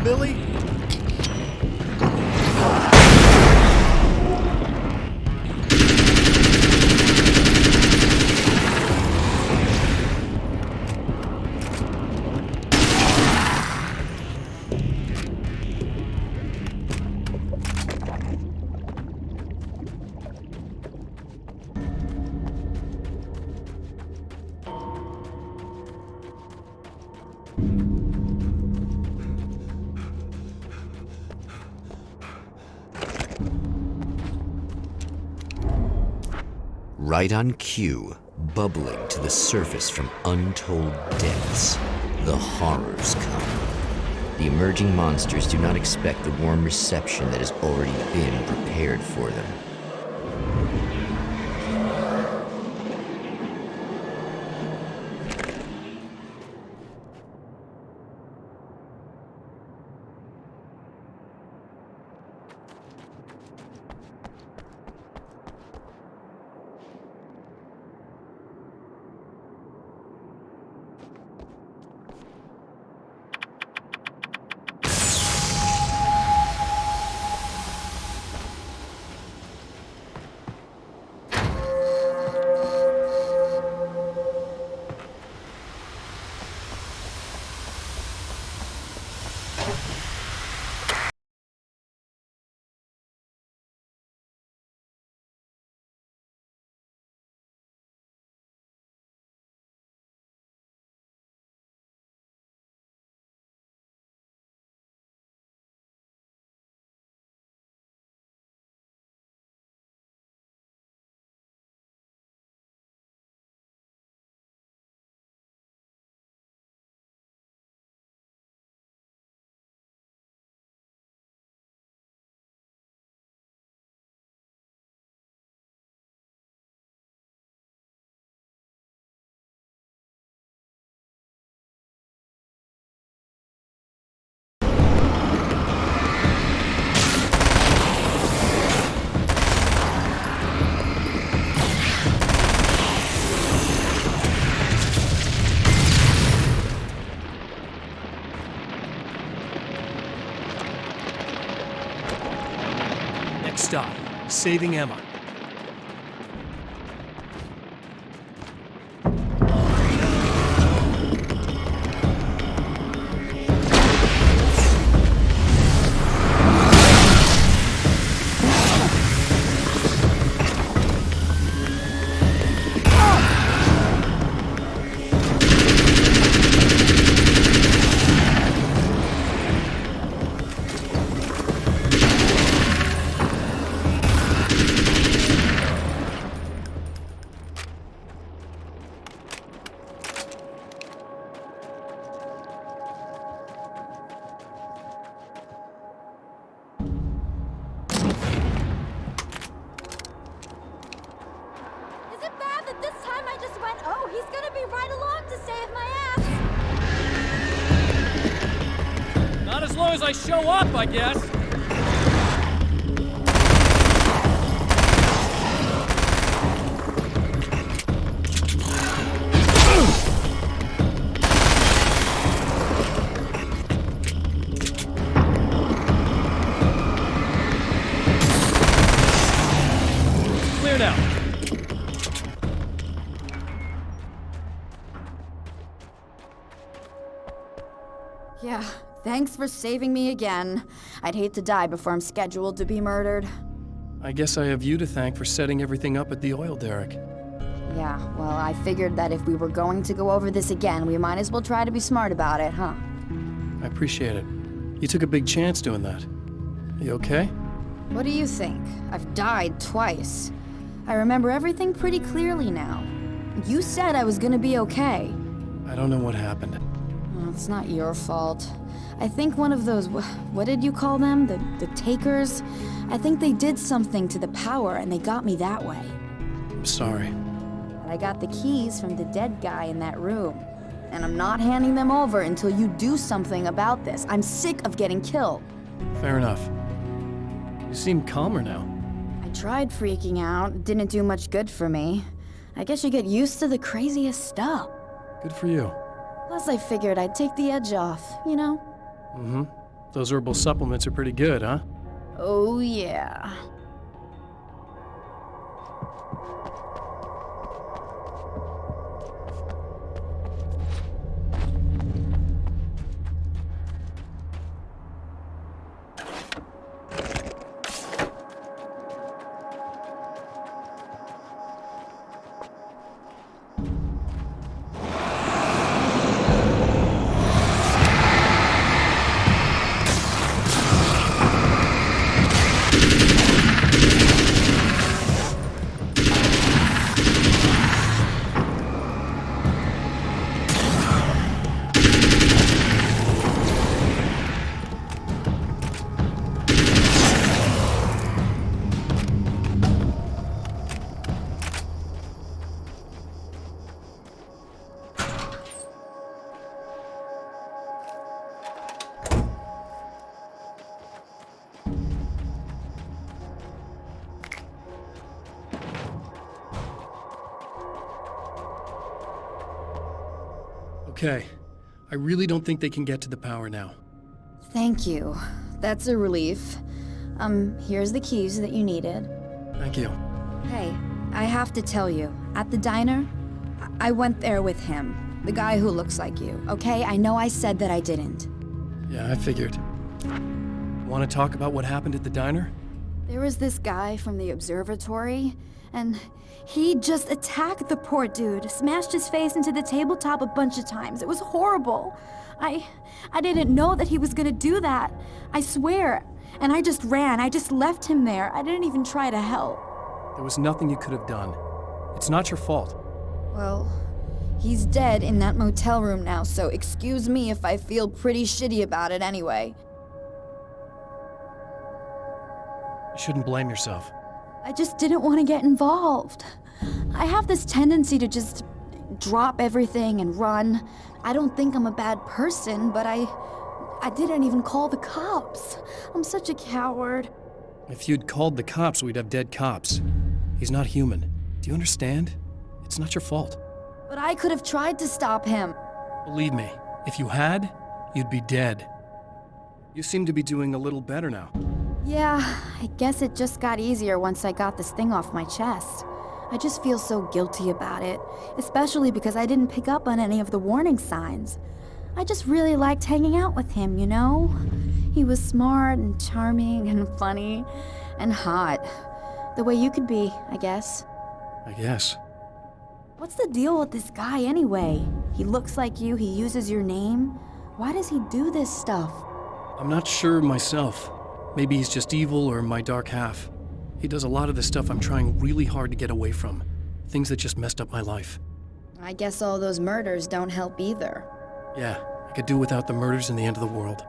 Billy? Right on cue, bubbling to the surface from untold depths, the horrors come. The emerging monsters do not expect the warm reception that has already been prepared for them. Stop. Saving Emma. I show up, I guess. Clear now. Yeah. Thanks for saving me again. I'd hate to die before I'm scheduled to be murdered. I guess I have you to thank for setting everything up at the oil derrick. Yeah, well, I figured that if we were going to go over this again, we might as well try to be smart about it, huh? I appreciate it. You took a big chance doing that. You okay? What do you think? I've died twice. I remember everything pretty clearly now. You said I was gonna be okay. I don't know what happened. Well, it's not your fault. I think one of those, what did you call them? The takers? I think they did something to the power and they got me that way. I'm sorry. But I got the keys from the dead guy in that room. And I'm not handing them over until you do something about this. I'm sick of getting killed. Fair enough. You seem calmer now. I tried freaking out. It didn't do much good for me. I guess you get used to the craziest stuff. Good for you. Plus I figured I'd take the edge off, you know? Mm-hmm. Those herbal supplements are pretty good, huh? Oh, yeah. Okay. I really don't think they can get to the power now. Thank you. That's a relief. Here's the keys that you needed. Thank you. Hey, I have to tell you, at the diner, I went there with him. The guy who looks like you, okay? I know I said that I didn't. Yeah, I figured. Want to talk about what happened at the diner? There was this guy from the observatory, and he just attacked the poor dude, smashed his face into the tabletop a bunch of times. It was horrible. I didn't know that he was gonna do that. I swear. And I just ran. I just left him there. I didn't even try to help. There was nothing you could have done. It's not your fault. Well, he's dead in that motel room now, so excuse me if I feel pretty shitty about it anyway. You shouldn't blame yourself. I just didn't want to get involved. I have this tendency to just drop everything and run. I don't think I'm a bad person, but I didn't even call the cops. I'm such a coward. If you'd called the cops, we'd have dead cops. He's not human. Do you understand? It's not your fault. But I could have tried to stop him. Believe me, if you had, you'd be dead. You seem to be doing a little better now. Yeah, I guess it just got easier once I got this thing off my chest. I just feel so guilty about it, especially because I didn't pick up on any of the warning signs. I just really liked hanging out with him, you know? He was smart and charming and funny and hot. The way you could be, I guess. I guess. What's the deal with this guy anyway? He looks like you, he uses your name. Why does he do this stuff? I'm not sure myself. Maybe he's just evil or my dark half. He does a lot of the stuff I'm trying really hard to get away from. Things that just messed up my life. I guess all those murders don't help either. Yeah, I could do without the murders and the end of the world.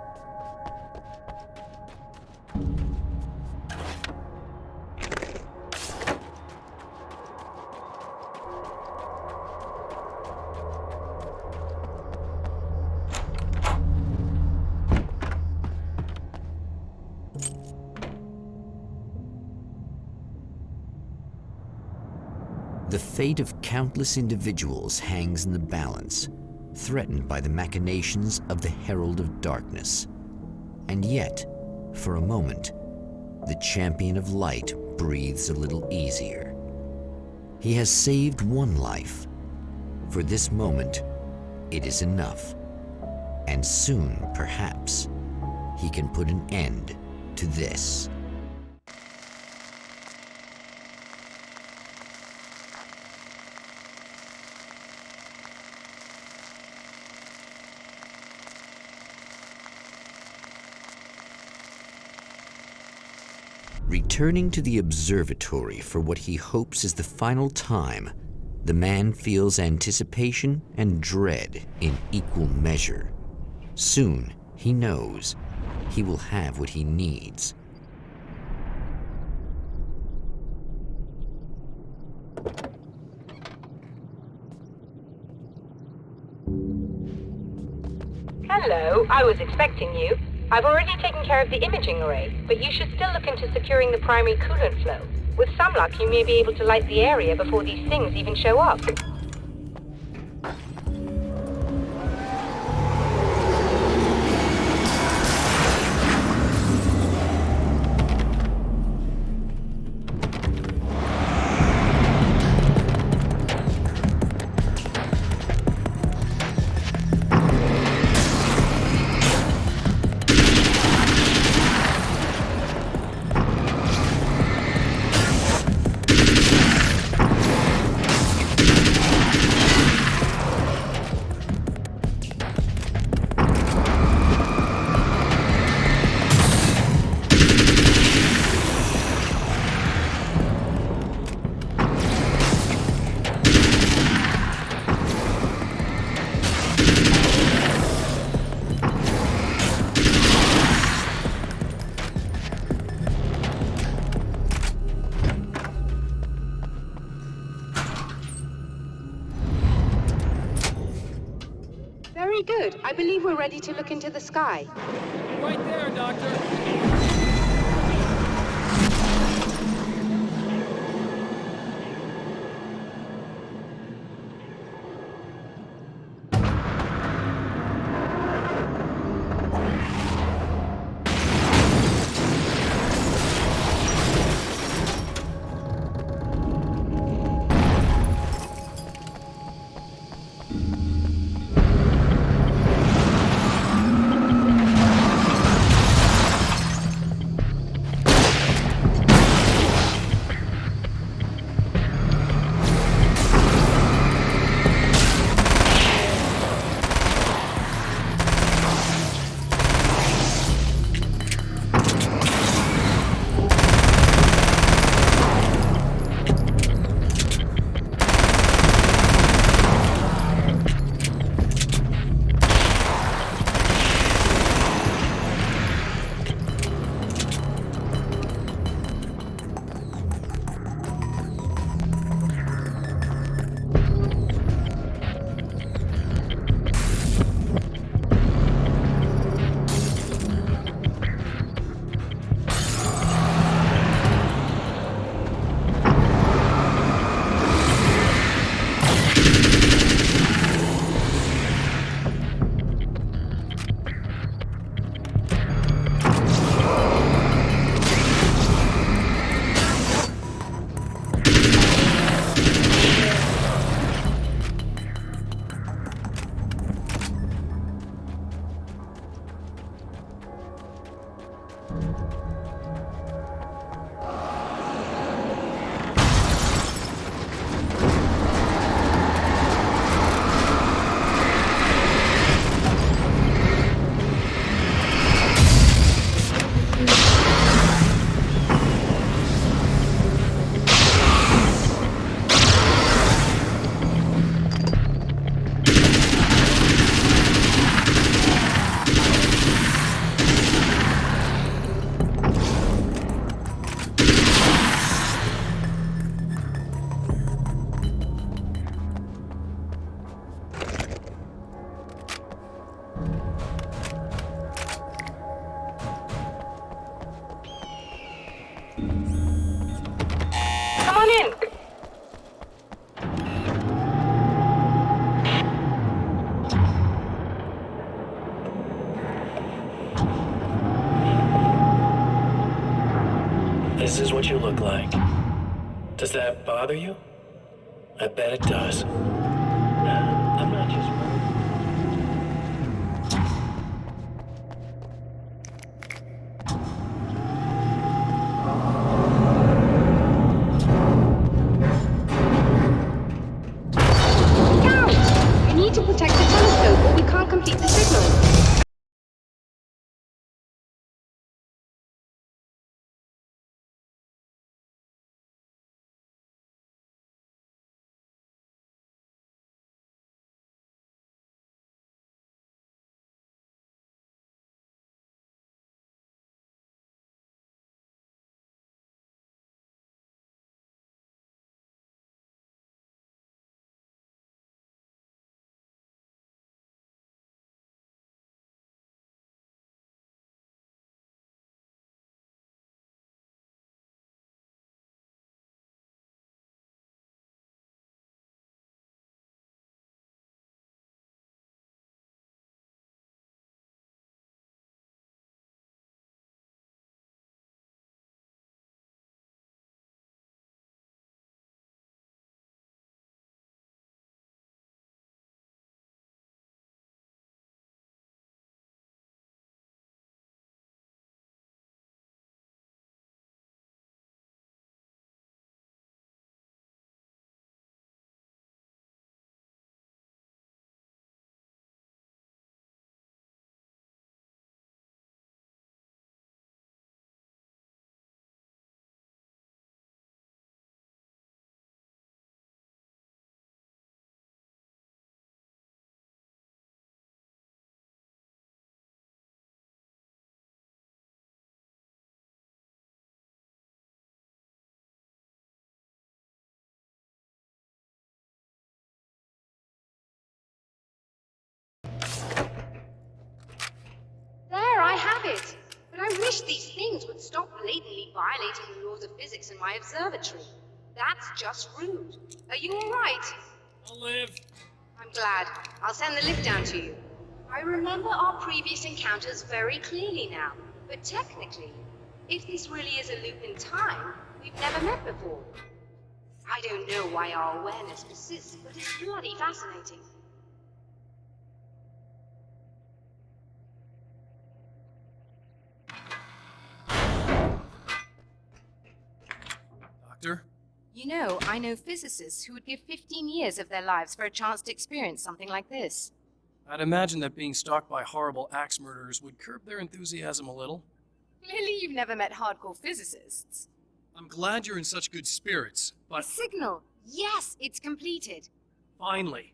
The fate of countless individuals hangs in the balance, threatened by the machinations of the Herald of Darkness. And yet, for a moment, the champion of light breathes a little easier. He has saved one life. For this moment, it is enough. And soon, perhaps, he can put an end to this. Returning to the observatory for what he hopes is the final time, the man feels anticipation and dread in equal measure. Soon, he knows, he will have what he needs. Hello, I was expecting you. I've already taken care of the imaging array, but you should still look into securing the primary coolant flow. With some luck, you may be able to light the area before these things even show up. Very good. I believe we're ready to look into the sky. Right there, Doctor. Come on in. This is what you look like. Does that bother you? I bet it does. I'm not just... You need to protect the telescope or we can't complete the signal. it. But I wish these things would stop blatantly violating the laws of physics in my observatory. That's just rude. Are you alright? I'll live. I'm glad. I'll send the lift down to you. I remember our previous encounters very clearly now, but technically, if this really is a loop in time, we've never met before. I don't know why our awareness persists, but it's bloody fascinating. Doctor? You know, I know physicists who would give 15 years of their lives for a chance to experience something like this. I'd imagine that being stalked by horrible axe murderers would curb their enthusiasm a little. Clearly you've never met hardcore physicists. I'm glad you're in such good spirits, The but signal! Yes, it's completed. finally.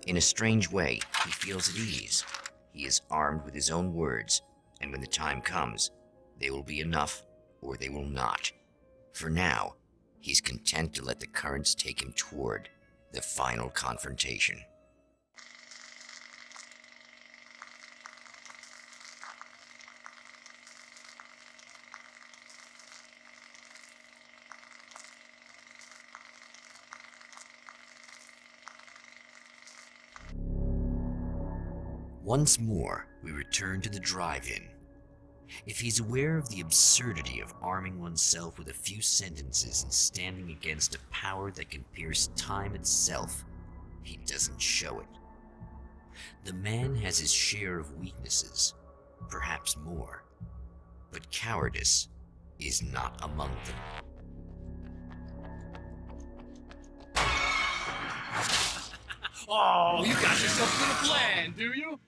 In a strange way, he feels at ease. He is armed with his own words, and when the time comes, they will be enough or they will not. For now, he's content to let the currents take him toward the final confrontation. Once more, we return to the drive-in. If he's aware of the absurdity of arming oneself with a few sentences and standing against a power that can pierce time itself, he doesn't show it. The man has his share of weaknesses, perhaps more, but cowardice is not among them. Oh, you got yourself a little plan, do you?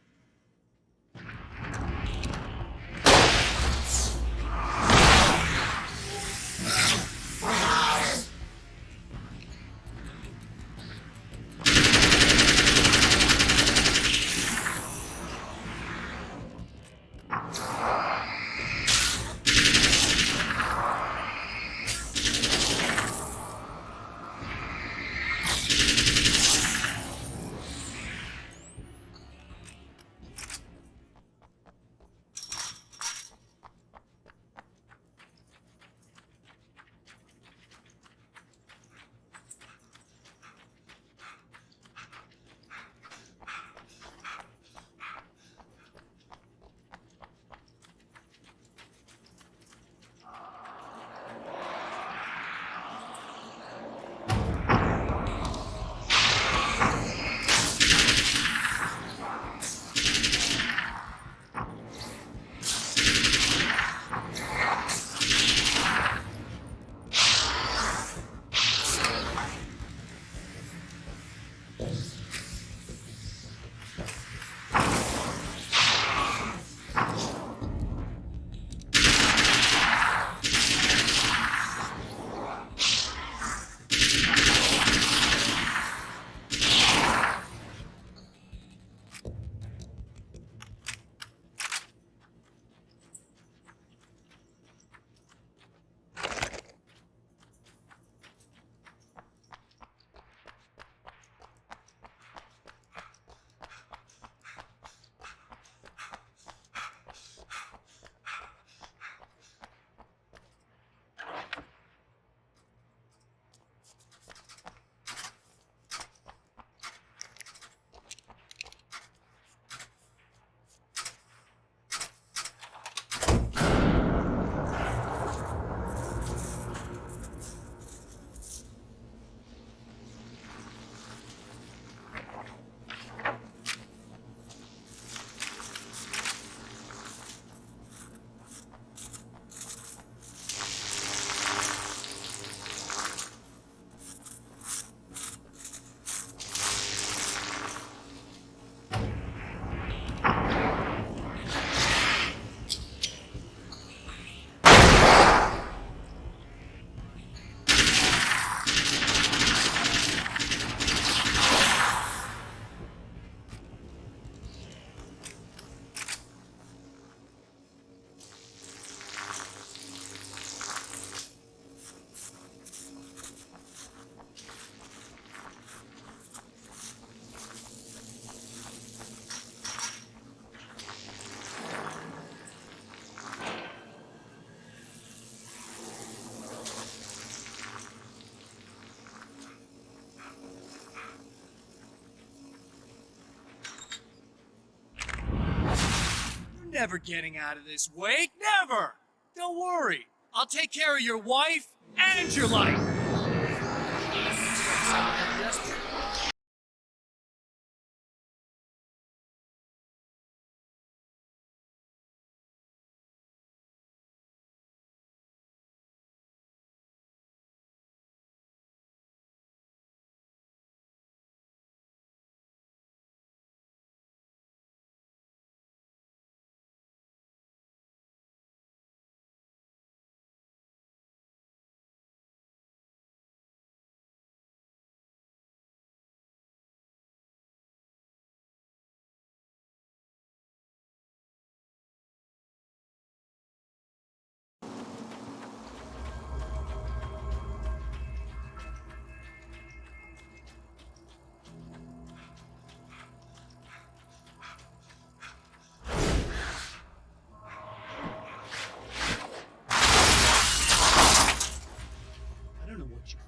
never getting out of this, Wade. Never! Don't worry. I'll take care of your wife and your life.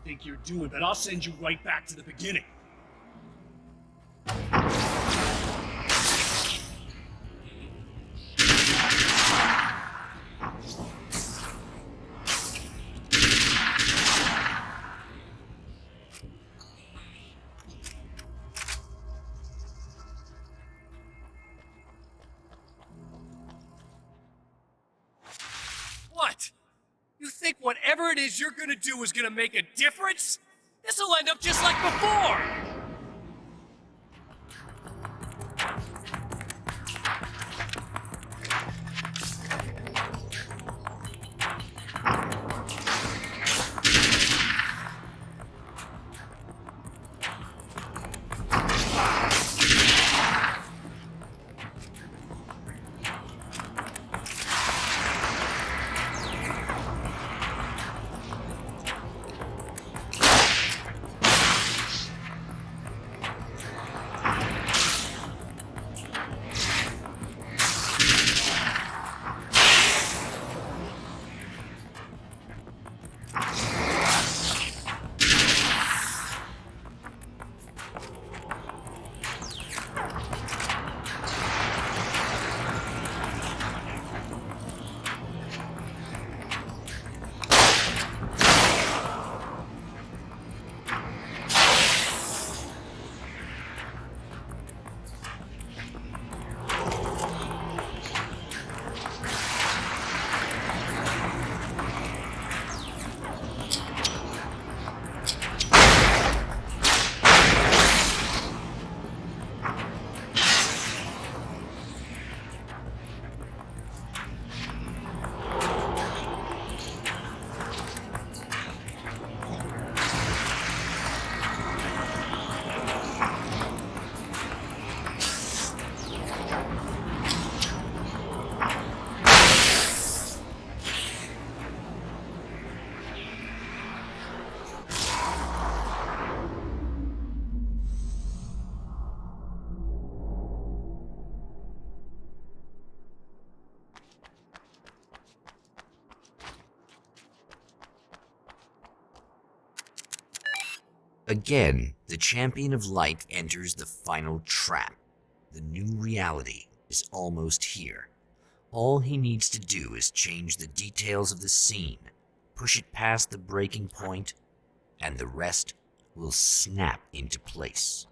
Think you're doing, but I'll send you right back to the beginning. What? You think whatever it is you're gonna do is gonna make a difference? This'll end up just like before! Again, the champion of light enters the final trap. The new reality is almost here. All he needs to do is change the details of the scene, push it past the breaking point, and the rest will snap into place.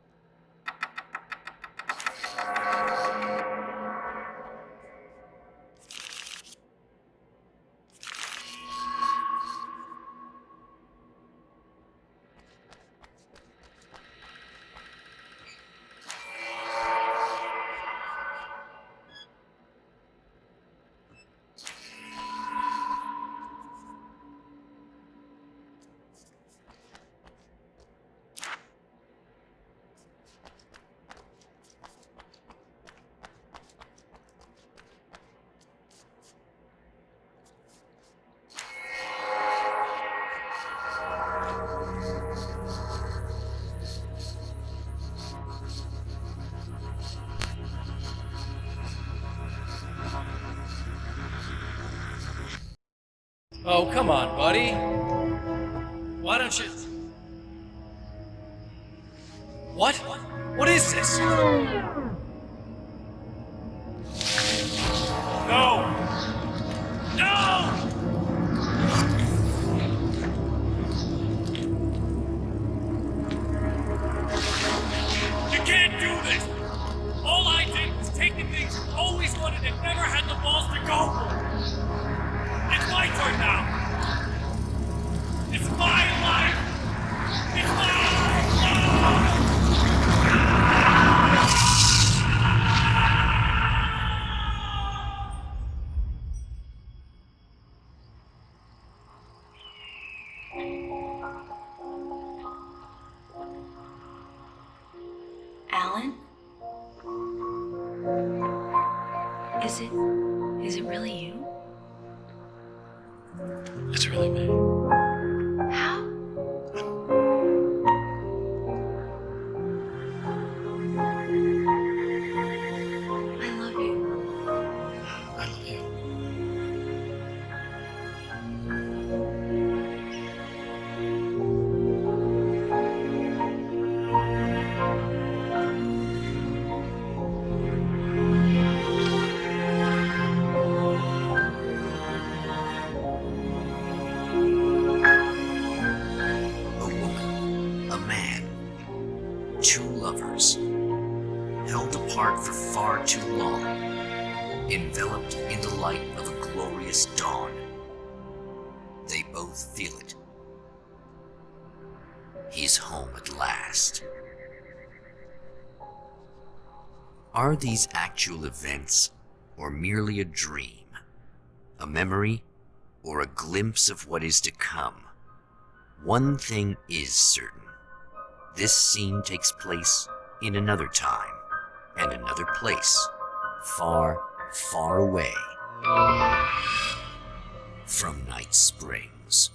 Oh, come on, buddy. Why don't you... What? What is this? No! No! You can't do this! All I did was take the things you always wanted and never had the balls to go for. It's my turn now! It's my life! It's my life! Alan? Is it really you? It's really me. How? I love you. I love you. A woman, a man, two lovers, held apart for far too long, enveloped in the light of a glorious dawn. They both feel it. He's home at last. Are these actual events, or merely a dream? A memory, or a glimpse of what is to come? One thing is certain. This scene takes place in another time and another place, far, far away from Night Springs.